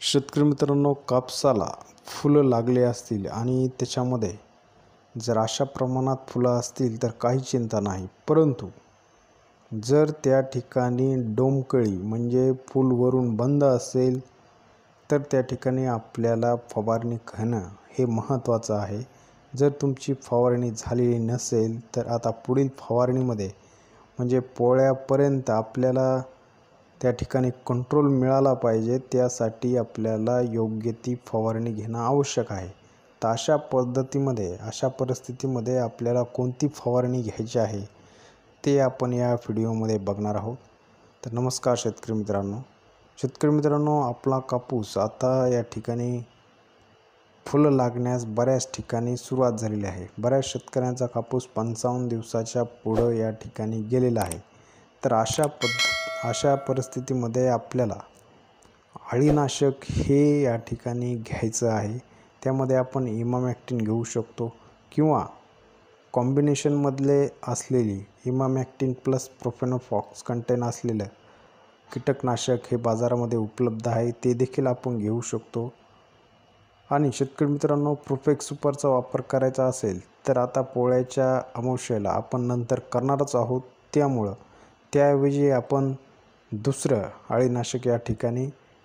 शेतकरी मित्रांनो, कापसाला फुलं लागले असतील आणि त्याच्यामध्ये जर अशा प्रमाणात फुलं असतील तर काही चिंता नाही. परंतु जर त्या ठिकाणी डोमकळी म्हणजे फूल वरून बंद असेल तर त्या ठिकाणी आपल्याला फवारणी करणं हे महत्त्वाचं आहे. जर तुमची फवारणी झालेली नसेल तर आता पुढील फवारणीमध्ये म्हणजे पोळ्यापर्यंत आपल्याला त्या ठिकाणी कंट्रोल मिळाला पाहिजे, त्यासाठी आपल्याला योग्य ती फवारणी घेणं आवश्यक आहे. तर अशा पद्धतीमध्ये अशा परिस्थितीमध्ये आपल्याला कोणती फवारणी घ्यायची आहे ते आपण या व्हिडिओमध्ये बघणार आहोत. तर नमस्कार शेतकरी मित्रांनो, आपला कापूस आता या ठिकाणी फुलं लागण्यास बऱ्याच ठिकाणी सुरुवात झालेली आहे. बऱ्याच शेतकऱ्यांचा कापूस 55 दिवसाच्या पुढं या ठिकाणी गेलेला आहे. तर अशा परिस्थितीमध्ये आपल्याला अळीनाशक हे या ठिकाणी घ्यायचं आहे. त्यामध्ये आपण इमामॅक्टिन घेऊ शकतो किंवा कॉम्बिनेशनमधले असलेली इमामॅक्टिन प्लस प्रोफेनोफॉक्स कंटेन असलेलं कीटकनाशक हे बाजारामध्ये उपलब्ध आहे, ते देखील आपण घेऊ शकतो. आणि शेतकरी मित्रांनो, प्रोफेक्स सुपरचा वापर करायचा असेल तर आता पोळ्याच्या अमावस्येला आपण नंतर करणारच आहोत, त्यामुळं त्याऐवजी आपण दुसरं अळीनाशक या ठिकाणी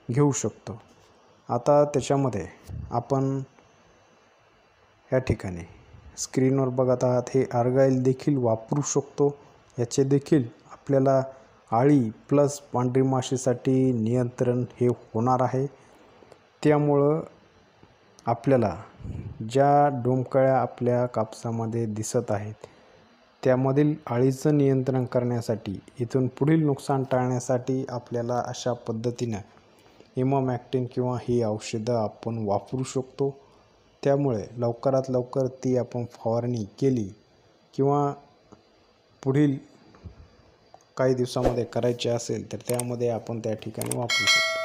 घेऊ शकतो. आता त्याच्यामध्ये आपण या ठिकाणी स्क्रीनवर बघत आहात हे आर्गाईल देखील वापरू शकतो. याचे देखील आपल्याला अळी प्लस पांढरी माशीसाठी नियंत्रण हे होणार आहे. त्यामुळं आपल्याला ज्या डोमकळ्या आपल्या कापसामध्ये दिसत आहेत त्यामधील अळीचं नियंत्रण करण्यासाठी, इथून पुढील नुकसान टाळण्यासाठी आपल्याला अशा पद्धतीनं इमामॅक्टिन किंवा ही औषधं आपण वापरू शकतो. त्यामुळे लवकरात लवकर ती आपण फवारणी केली किंवा पुढील काही दिवसामध्ये करायची असेल तर त्यामध्ये आपण त्या ठिकाणी वापरू शकतो.